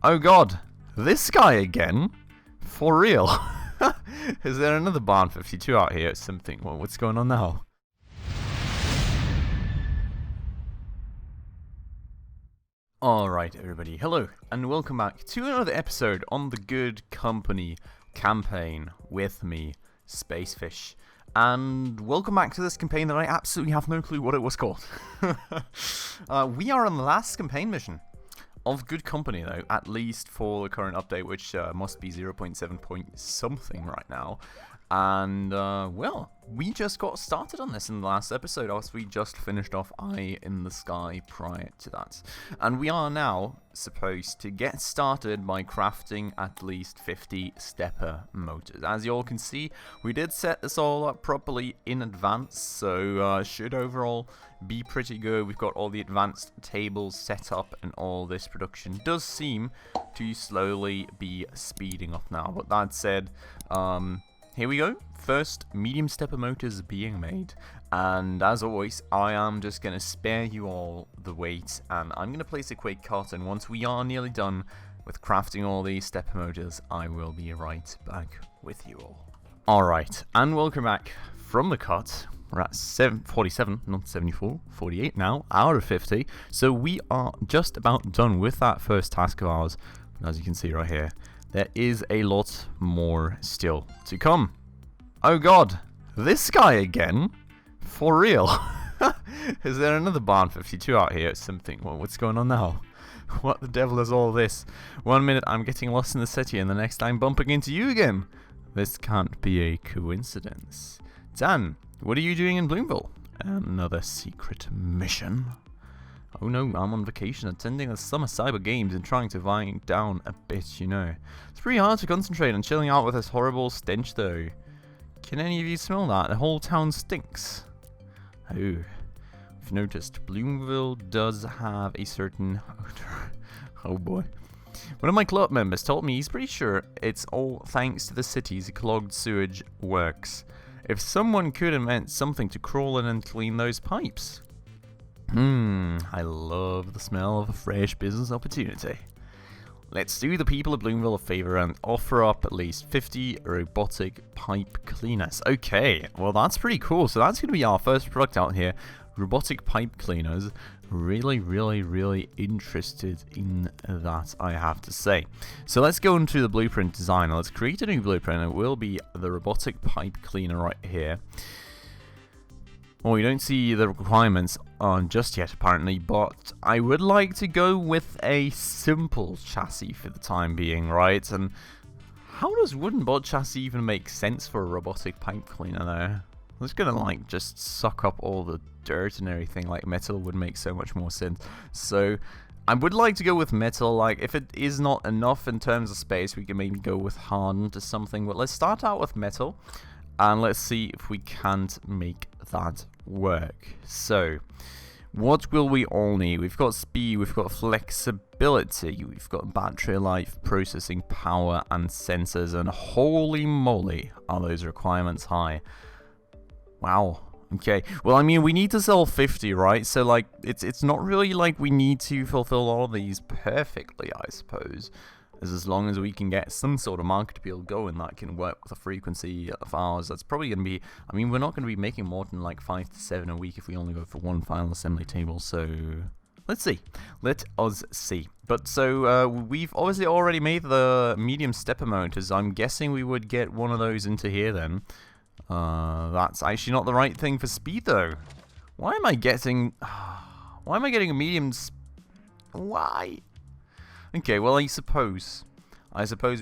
Oh god, this guy again? For real? Is there another Barn 52 out here or something? Well, what's going on now? Alright everybody, hello and welcome back to another episode on the Good Company campaign with me, Spacefish. And welcome back to this campaign that I absolutely have no clue what it was called. We are on the last campaign mission of Good Company though, at least for the current update, which must be 0.7 point something right now. And, well, we just got started on this in the last episode, as we just finished off Eye in the Sky prior to that. And we are now supposed to get started by crafting at least 50 stepper motors. As you all can see, we did set this all up properly in advance, so should overall be pretty good. We've got all the advanced tables set up, and all this production does seem to slowly be speeding up now. But that said, here we go, first medium stepper motors being made, and as always I am just going to spare you all the wait, and I'm going to place a quick cut, and once we are nearly done with crafting all these stepper motors I will be right back with you all. Alright, and welcome back from the cut. We're at 47, not 74, 48 now, out of 50, so we are just about done with that first task of ours. As you can see right here, there is a lot more still to come. Oh god, this guy again? For real? Is there another Barn 52 out here or something? Well, what's going on now? What the devil is all this? 1 minute I'm getting lost in the city and the next I'm bumping into you again. This can't be a coincidence. Dan, what are you doing in Bloomville? Another secret mission? Oh no, I'm on vacation attending the summer cyber games and trying to wind down a bit, you know. It's pretty hard to concentrate on chilling out with this horrible stench though. Can any of you smell that? The whole town stinks. Oh, I've noticed Bloomville does have a certain odor. Oh boy. One of my club members told me he's pretty sure it's all thanks to the city's clogged sewage works. If someone could invent something to crawl in and clean those pipes. I love the smell of a fresh business opportunity. Let's do the people of Bloomville a favor and offer up at least 50 robotic pipe cleaners. Okay, well that's pretty cool. So that's going to be our first product out here. Robotic pipe cleaners. Really interested in that, I have to say. So let's go into the blueprint designer. Let's create a new blueprint. It will be the robotic pipe cleaner right here. Well, you don't see the requirements on just yet, apparently, but I would like to go with a simple chassis for the time being, right? And how does wooden board chassis even make sense for a robotic pipe cleaner, though? It's gonna, like, just suck up all the dirt and everything. Like, metal would make so much more sense. So, I would like to go with metal. Like, if it is not enough in terms of space, we can maybe go with hardened or something. But let's start out with metal. And let's see if we can't make that work. So, what will we all need? We've got speed, we've got flexibility, we've got battery life, processing power, and sensors. And holy moly, are those requirements high. Wow. Okay. Well, I mean, we need to sell 50, right? So, like, it's not really like we need to fulfill all of these perfectly, I suppose. As long as we can get some sort of market appeal going that can work with a frequency of ours, that's probably going to be, I mean, we're not going to be making more than like 5 to 7 a week if we only go for one final assembly table, so let's see. Let us see. But so, we've obviously already made the medium stepper motors. I'm guessing we would get one of those into here then. That's actually not the right thing for speed though. Why am I getting a medium why? Okay, well, I suppose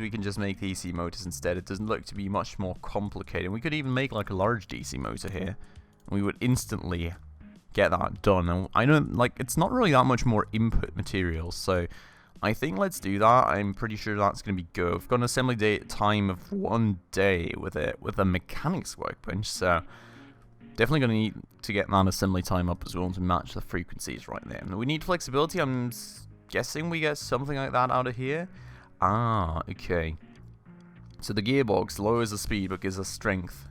we can just make DC motors instead. It doesn't look to be much more complicated. We could even make like a large DC motor here, and we would instantly get that done. And I don't like, it's not really that much more input material, so I think let's do that. I'm pretty sure that's going to be good. We've got an assembly time of 1 day with it, with a mechanics workbench, so definitely going to need to get that assembly time up as well to match the frequencies right there. We need flexibility. I'm guessing we get something like that out of here. Ah, okay. So the gearbox lowers the speed but gives us strength.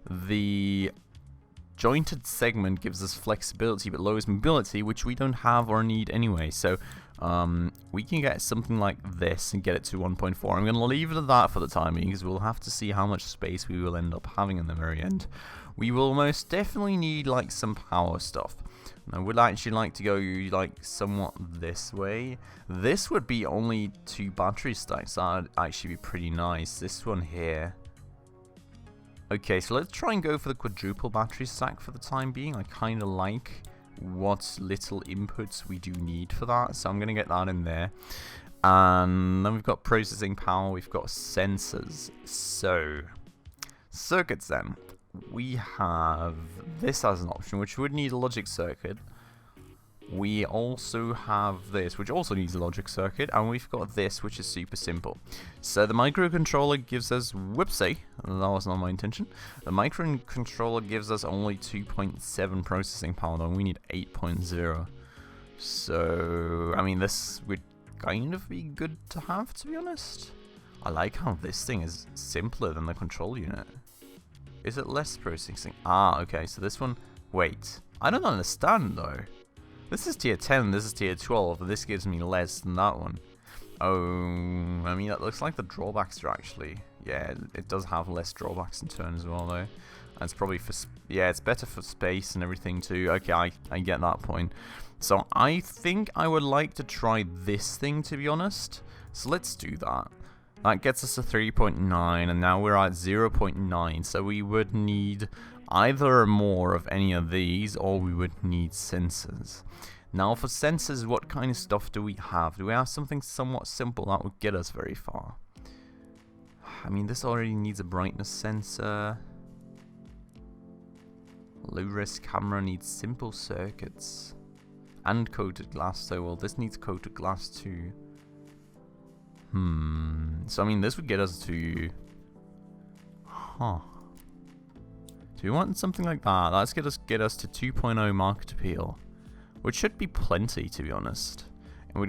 The jointed segment gives us flexibility but lowers mobility, which we don't have or need anyway. So we can get something like this and get it to 1.4. I'm going to leave it at that for the time being, because we'll have to see how much space we will end up having in the very end. We will most definitely need like some power stuff. I would actually like to go like somewhat this way. This would be only 2 battery stacks. That would actually be pretty nice. This one here. Okay, so let's try and go for the quadruple battery stack for the time being. I kind of like what little inputs we do need for that, so I'm going to get that in there. And then we've got processing power, we've got sensors. So, circuits then. We have this as an option, which would need a logic circuit. We also have this, which also needs a logic circuit, and we've got this, which is super simple. So the microcontroller gives us, whoopsie, that was not my intention. The microcontroller gives us only 2.7 processing power, though we need 8.0. So, I mean, this would kind of be good to have, to be honest. I like how this thing is simpler than the control unit. Is it less processing? Ah, okay, so this one, wait, I don't understand though. This is tier 10, this is tier 12, and this gives me less than that one. Oh, I mean, it looks like the drawbacks are actually, yeah, it does have less drawbacks in turn as well though. And it's probably for, yeah, it's better for space and everything too. Okay, I get that point. So I think I would like to try this thing, to be honest. So let's do that. That gets us to 3.9, and now we're at 0.9, so we would need either more of any of these, or we would need sensors. Now for sensors, what kind of stuff do we have? Do we have something somewhat simple that would get us very far? I mean, this already needs a brightness sensor. Low-risk camera needs simple circuits. And coated glass, so well, this needs coated glass too. So I mean, this would get us to... Huh. Do we want something like that? Let's get us to 2.0 market appeal, which should be plenty, to be honest. And we're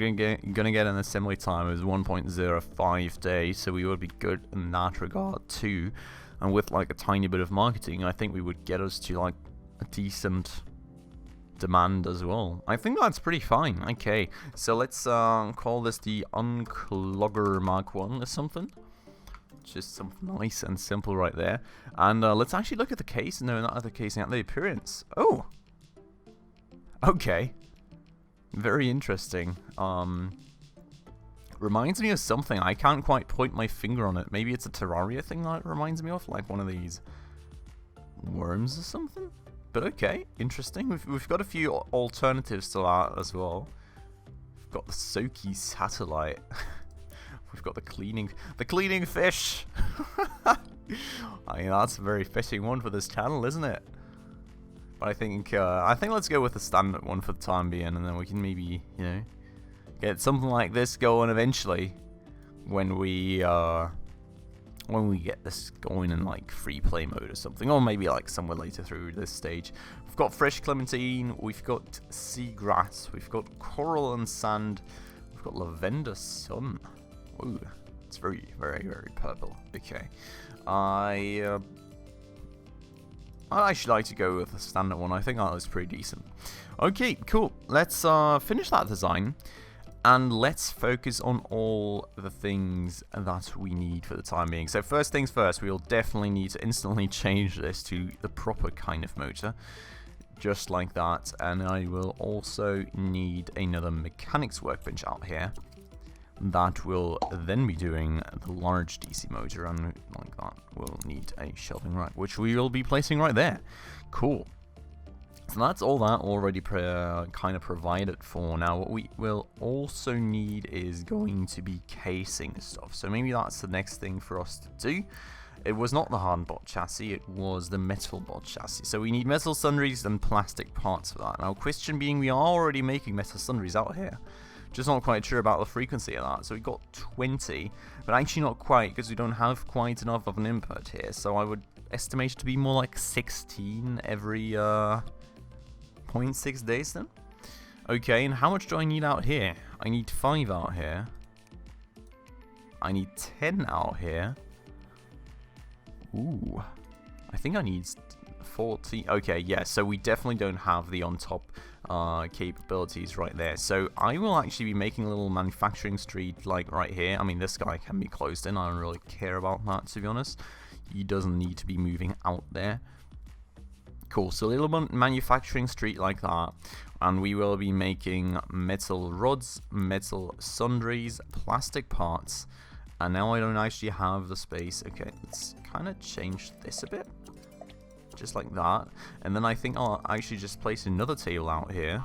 gonna get an assembly time of 1.05 days, so we would be good in that regard too. And with like a tiny bit of marketing, I think we would get us to like a decent demand as well. I think that's pretty fine. Okay, so let's call this the Unclogger Mark 1 or something. Just something nice and simple right there. And let's actually look at the case. No, not at the casing, at the appearance. Oh! Okay. Very interesting. Reminds me of something. I can't quite point my finger on it. Maybe it's a Terraria thing that it reminds me of, like one of these worms or something? But okay, interesting. We've got a few alternatives to that as well. We've got the Soki satellite. We've got the cleaning fish. I mean, that's a very fitting one for this channel, isn't it? But I think let's go with the standard one for the time being, and then we can maybe, you know, get something like this going eventually when we get this going in like free play mode or something, or maybe like somewhere later through this stage. We've got fresh clementine, we've got seagrass, we've got coral and sand, we've got lavender sun. Ooh, it's very, very, very purple. Okay, I'd actually like to go with the standard one. I think that was pretty decent. Okay, cool. Let's finish that design. And let's focus on all the things that we need for the time being. So first things first, we'll definitely need to instantly change this to the proper kind of motor. Just like that. And I will also need another mechanics workbench out here. That will then be doing the large DC motor. And like that, we'll need a shelving rack, which we will be placing right there. Cool. So that's all that already kind of provided for. Now what we will also need is going to be casing stuff. So maybe that's the next thing for us to do. It was not the hard bot chassis, it was the metal bot chassis. So we need metal sundries and plastic parts for that. Now question being, we are already making metal sundries out here. Just not quite sure about the frequency of that. So we got 20, but actually not quite, because we don't have quite enough of an input here. So I would estimate it to be more like 16 every 0.6 days then. Okay, and how much do I need out here? I need 5 out here. I need 10 out here. Ooh, I think I need 40. Okay, yeah, so we definitely don't have the on top capabilities right there. So I will actually be making a little manufacturing street like right here. I mean, this guy can be closed in. I don't really care about that, to be honest. He doesn't need to be moving out there. Cool, so a little manufacturing street like that, and we will be making metal rods, metal sundries, plastic parts, and now I don't actually have the space. Okay, let's kind of change this a bit, just like that, and then I think I'll actually just place another table out here,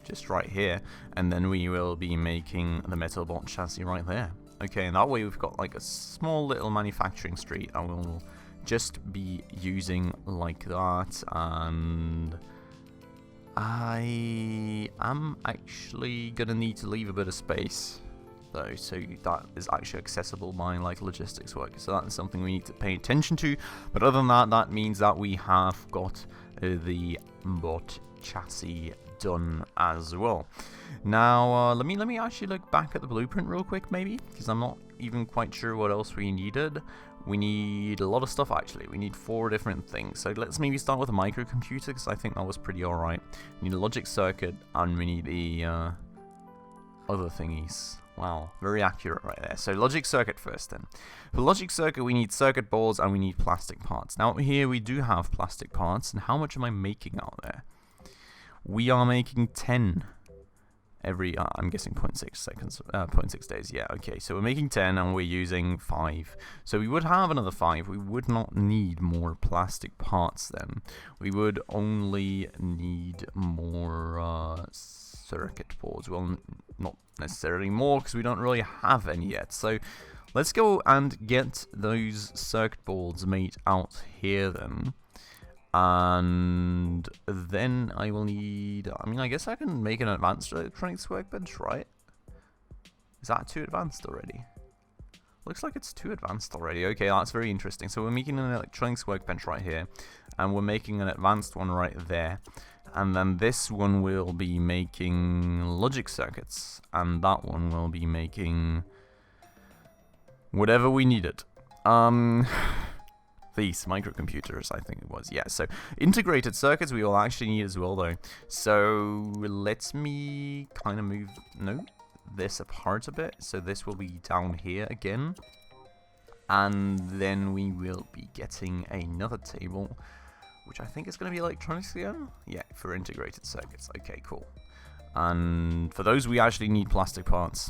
just right here, and then we will be making the metal bot chassis right there. Okay, and that way we've got like a small little manufacturing street, and we'll just be using like that. And I am actually gonna need to leave a bit of space though, so that is actually accessible by like logistics work, so that's something we need to pay attention to. But other than that, that means that we have got the bot chassis done as well. Now let me actually look back at the blueprint real quick, maybe, because I'm not even quite sure what else we needed. We need a lot of stuff, actually. We need 4 different things. So let's maybe start with a microcomputer, because I think that was pretty alright. We need a logic circuit, and we need the other thingies. Wow, very accurate right there. So logic circuit first then. For logic circuit, we need circuit boards, and we need plastic parts. Now here we do have plastic parts, and how much am I making out there? We are making 10 every, I'm guessing 0.6 seconds, 0.6 days, yeah, okay, so we're making 10 and we're using 5, so we would have another 5. We would not need more plastic parts then. We would only need more circuit boards. Well, not necessarily more, because we don't really have any yet, so let's go and get those circuit boards made out here then. And then I will need, I mean, I guess I can make an advanced electronics workbench, right? Is that too advanced already? Looks like it's too advanced already. Okay, that's very interesting. So we're making an electronics workbench right here, and we're making an advanced one right there. And then this one will be making logic circuits, and that one will be making whatever we needed. These microcomputers, I think it was. Yeah, so integrated circuits we will actually need as well, though. So let me kind of move this apart a bit. So this will be down here again. And then we will be getting another table, which I think is going to be electronics again. Yeah, for integrated circuits. Okay, cool. And for those, we actually need plastic parts.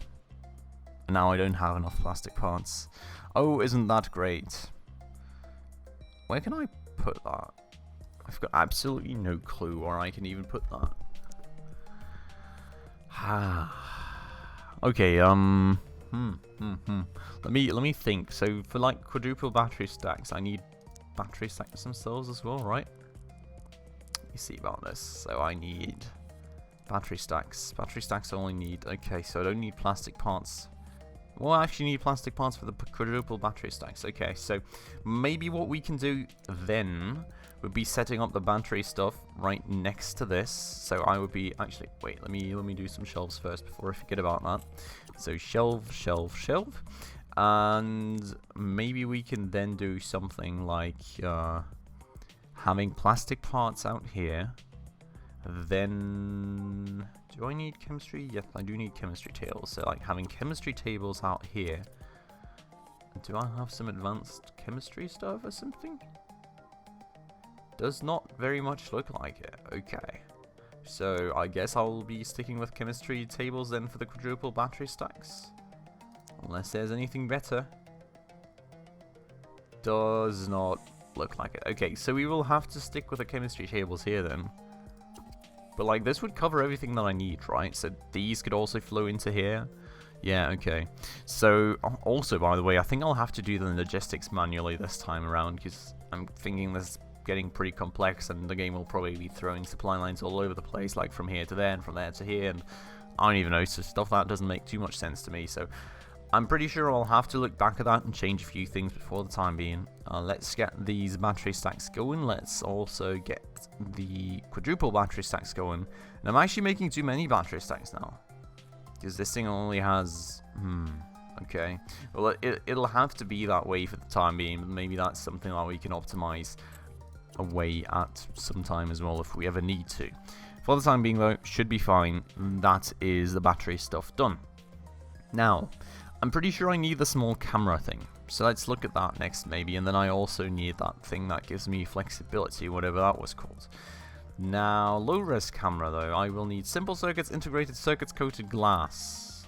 And now I don't have enough plastic parts. Oh, isn't that great? Where can I put that? I've got absolutely no clue where I can even put that. Okay, let me think. So for like quadruple battery stacks, I need battery stacks themselves as well, right? Let me see about this. So I need battery stacks. Battery stacks only need, okay, so I don't need plastic parts. Well, I actually need plastic parts for the quadruple battery stacks. Okay, so maybe what we can do then would be setting up the battery stuff right next to this. So I would be actually, wait, let me do some shelves first before I forget about that. So shelf, shelf, shelf, and maybe we can then do something like having plastic parts out here. Then, do I need chemistry? Yes, I do need chemistry tables. So like having chemistry tables out here. Do I have some advanced chemistry stuff or something? Does not very much look like it. Okay. So I guess I'll be sticking with chemistry tables then for the quadruple battery stacks. Unless there's anything better. Does not look like it. Okay, so we will have to stick with the chemistry tables here then. But like this would cover everything that I need, right? So these could also flow into here. Yeah, okay. So also, by the way, I think I'll have to do the logistics manually this time around, because I'm thinking this is getting pretty complex and the game will probably be throwing supply lines all over the place, like from here to there and from there to here, and I don't even know, so stuff that doesn't make too much sense to me. So I'm pretty sure I'll have to look back at that and change a few things before the time being. Let's get these battery stacks going. Let's also get the quadruple battery stacks going. And I'm actually making too many battery stacks now, because this thing only has... okay. Well, it'll have to be that way for the time being, but maybe that's something that we can optimize away at some time as well if we ever need to. For the time being though, should be fine. That is the battery stuff done. Now, I'm pretty sure I need the small camera thing. So let's look at that next maybe, and then I also need that thing that gives me flexibility, whatever that was called. Now, low-res camera though, I will need simple circuits, integrated circuits, coated glass.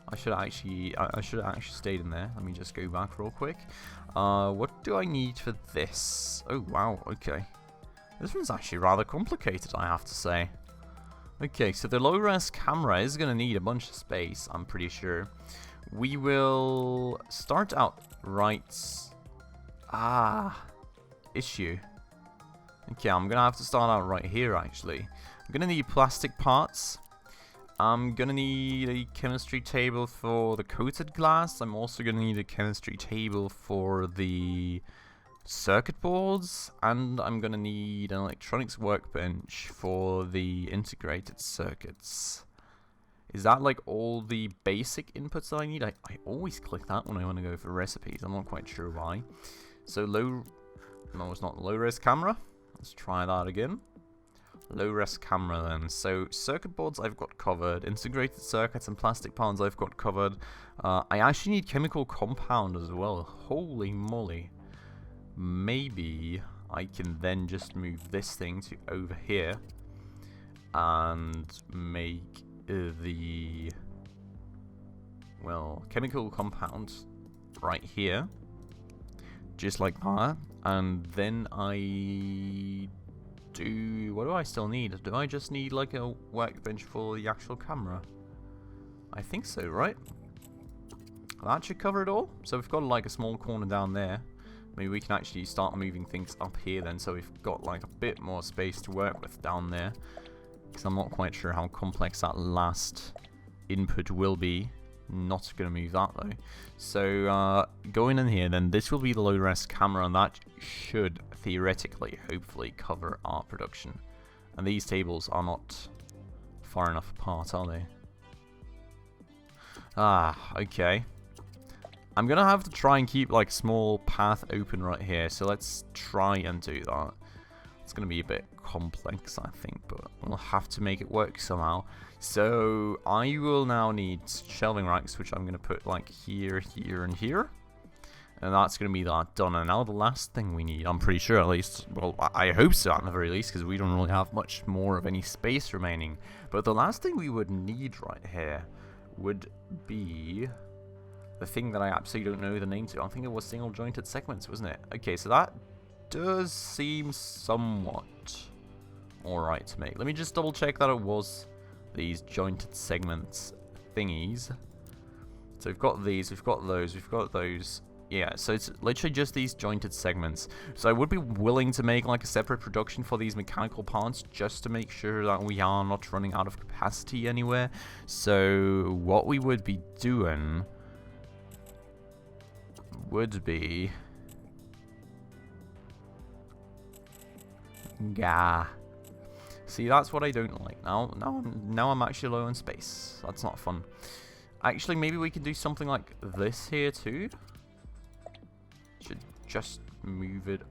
I should have actually stayed in there. Let me just go back real quick. What do I need for this? Oh wow, okay. This one's actually rather complicated, I have to say. Okay, so the low-res camera is going to need a bunch of space, I'm pretty sure. We will start out right... issue. Okay, I'm going to have to start out right here, actually. I'm going to need plastic parts. I'm going to need a chemistry table for the coated glass. I'm also going to need a chemistry table for the circuit boards. And I'm going to need an electronics workbench for the integrated circuits. Is that like all the basic inputs that I need? I always click that when I want to go for recipes. I'm not quite sure why. So no, it's not low-res camera. Let's try that again. Low-res camera then. So circuit boards I've got covered. Integrated circuits and plastic parts I've got covered. I actually need chemical compound as well. Holy moly. Maybe I can then just move this thing to over here. And make the... well, chemical compound right here. Just like that. And then I do... what do I still need? Do I just need like a workbench for the actual camera? I think so, right? That should cover it all. So we've got like a small corner down there. Maybe we can actually start moving things up here then, so we've got like a bit more space to work with down there. Because I'm not quite sure how complex that last input will be. Not going to move that though. So going in here then, this will be the low-res camera, and that should theoretically, hopefully, cover our production. And these tables are not far enough apart, are they? Okay. I'm going to have to try and keep like small path open right here, so let's try and do that. It's going to be a bit complex, I think, but we'll have to make it work somehow. So I will now need shelving racks, which I'm going to put like here, here, and here. And that's going to be that done. And now the last thing we need, I'm pretty sure at least, well, I hope so at the very least, because we don't really have much more of any space remaining. But the last thing we would need right here would be the thing that I absolutely don't know the name to. I think it was single jointed segments, wasn't it? Okay, so that does seem somewhat alright to me. Let me just double check that it was these jointed segments thingies. So we've got these, we've got those, we've got those. Yeah, so it's literally just these jointed segments. So I would be willing to make like a separate production for these mechanical parts just to make sure that we are not running out of capacity anywhere. So what we would be doing would be... yeah. See, that's what I don't like. Now I'm actually low on space. That's not fun. Actually, maybe we can do something like this here too. Should just move it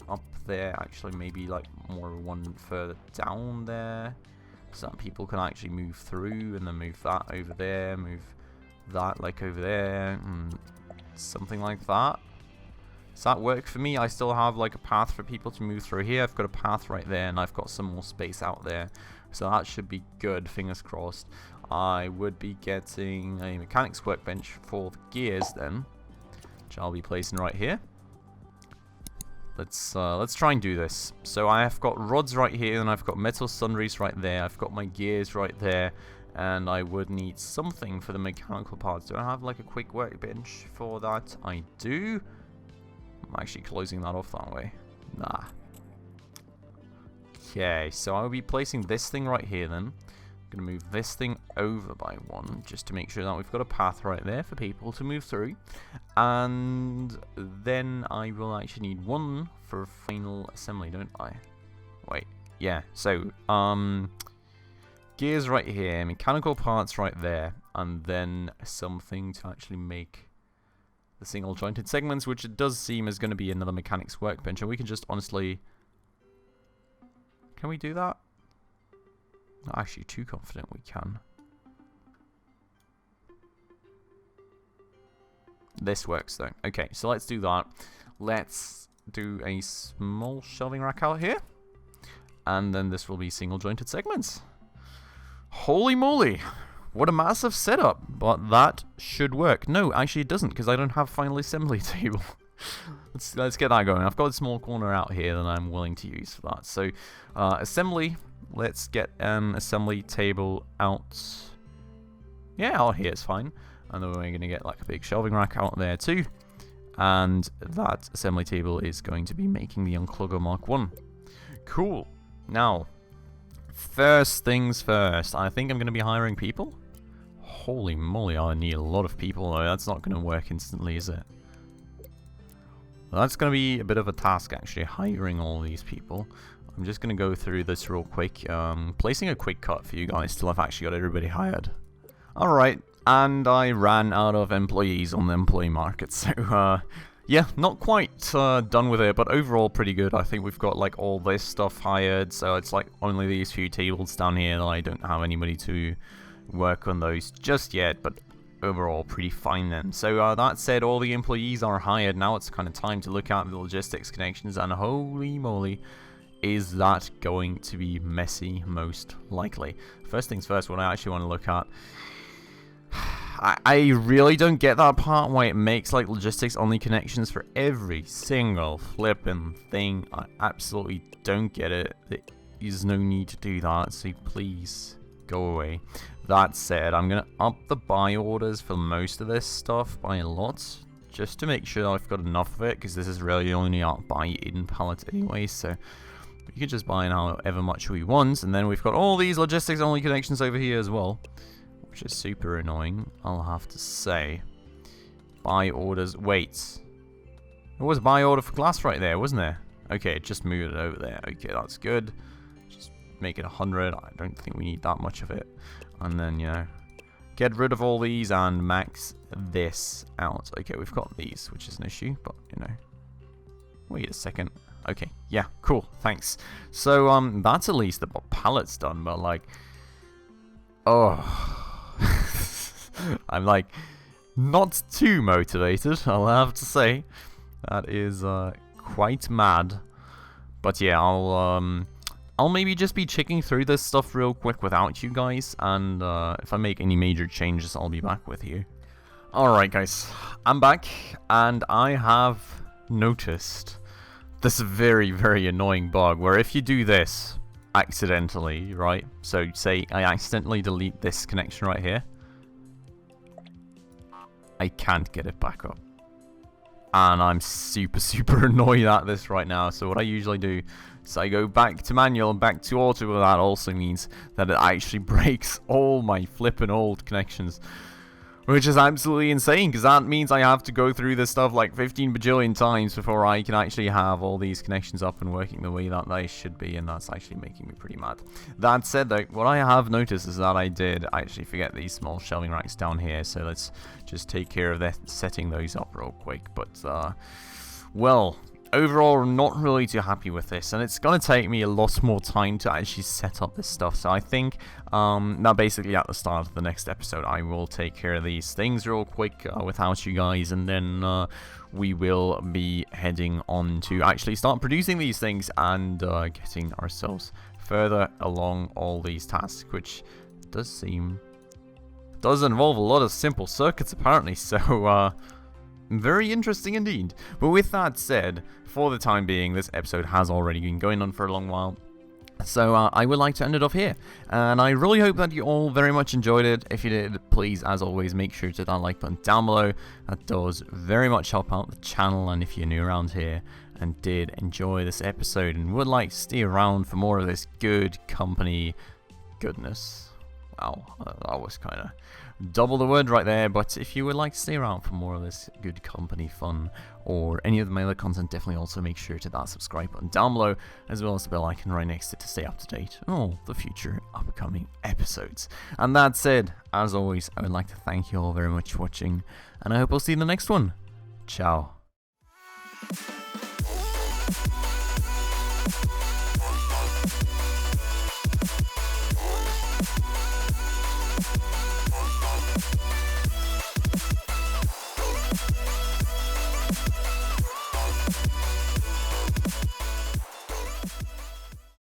up there. Actually, maybe like more one further down there, so that people can actually move through, and then move that over there, move that like over there, and something like that. Does that work for me? I still have like a path for people to move through here. I've got a path right there, and I've got some more space out there. So that should be good, fingers crossed. I would be getting a mechanics workbench for the gears then, which I'll be placing right here. Let's try and do this. So I have got rods right here, and I've got metal sundries right there. I've got my gears right there, and I would need something for the mechanical parts. Do I have like a quick workbench for that? I do. I'm actually closing that off that way. Nah. Okay, so I'll be placing this thing right here then. I'm going to move this thing over by one, just to make sure that we've got a path right there for people to move through. And then I will actually need one for final assembly, don't I? Wait, yeah, so, gears right here, mechanical parts right there, and then something to actually make the single jointed segments, which it does seem is going to be another mechanics workbench, and we can just honestly... Can we do that? Not actually too confident we can. This works though. Okay, so let's do that. Let's do a small shelving rack out here. And then this will be single jointed segments. Holy moly! What a massive setup! But that should work. No, actually it doesn't, because I don't have final assembly table. let's get that going. I've got a small corner out here that I'm willing to use for that. So, assembly. Let's get an assembly table out. Yeah, out here is fine. And then we're going to get like a big shelving rack out there too. And that assembly table is going to be making the Unclogger Mark 1. Cool. Now, first things first. I think I'm going to be hiring people. Holy moly, I need a lot of people. That's not going to work instantly, is it? Well, that's going to be a bit of a task, actually, hiring all these people. I'm just going to go through this real quick. Placing a quick cut for you guys till I've actually got everybody hired. Alright, and I ran out of employees on the employee market, so yeah, not quite done with it, but overall pretty good. I think we've got like all this stuff hired, so it's like only these few tables down here that I don't have anybody to work on those just yet, but overall pretty fine then. So that said, all the employees are hired. Now it's kind of time to look at the logistics connections, and holy moly, is that going to be messy, most likely. First things first, what I actually want to look at, I really don't get that part why it makes like logistics only connections for every single flipping thing. I absolutely don't get it. There is no need to do that, so please go away. That said, I'm going to up the buy orders for most of this stuff by a lot, just to make sure I've got enough of it, because this is really only our buy-in palette anyway, so we can just buy in however much we want. And then we've got all these logistics only connections over here as well, which is super annoying, I'll have to say. Buy orders. Wait. There was a buy order for glass right there, wasn't there? Okay, just moved it over there. Okay, that's good. Just make it 100. I don't think we need that much of it. And then, you know, get rid of all these and max this out. Okay, we've got these, which is an issue, but, you know. Wait a second. Okay, yeah, cool, thanks. So, that's at least the pallet's done, but, like, oh... I'm like not too motivated, I'll have to say. That is quite mad. But yeah, I'll maybe just be checking through this stuff real quick without you guys, and if I make any major changes, I'll be back with you. Alright guys, I'm back, and I have noticed this very, very annoying bug where if you do this accidentally, right? So say I accidentally delete this connection right here, I can't get it back up. And I'm super, super annoyed at this right now. So what I usually do is I go back to manual and back to auto, but that also means that it actually breaks all my flippin' old connections. Which is absolutely insane, because that means I have to go through this stuff like 15 bajillion times before I can actually have all these connections up and working the way that they should be, and that's actually making me pretty mad. That said though, what I have noticed is that I did actually forget these small shelving racks down here, so let's just take care of that, setting those up real quick. But, well, overall, I'm not really too happy with this, and it's going to take me a lot more time to actually set up this stuff. So I think now basically at the start of the next episode, I will take care of these things real quick without you guys, and then we will be heading on to actually start producing these things and getting ourselves further along all these tasks, which does involve a lot of simple circuits apparently, so very interesting indeed. But with that said, for the time being, this episode has already been going on for a long while, so I would like to end it off here. And I really hope that you all very much enjoyed it. If you did, please, as always, make sure to hit that like button down below. That does very much help out the channel. And if you're new around here and did enjoy this episode and would like to stay around for more of this good company goodness, wow, that was kind of double the word right there. But if you would like to stay around for more of this good company fun or any of my other content, definitely also make sure to hit that subscribe button down below, as well as the bell icon right next to it to stay up to date on all the future upcoming episodes. And that said, as always, I would like to thank you all very much for watching, and I hope I'll see you in the next one. Ciao.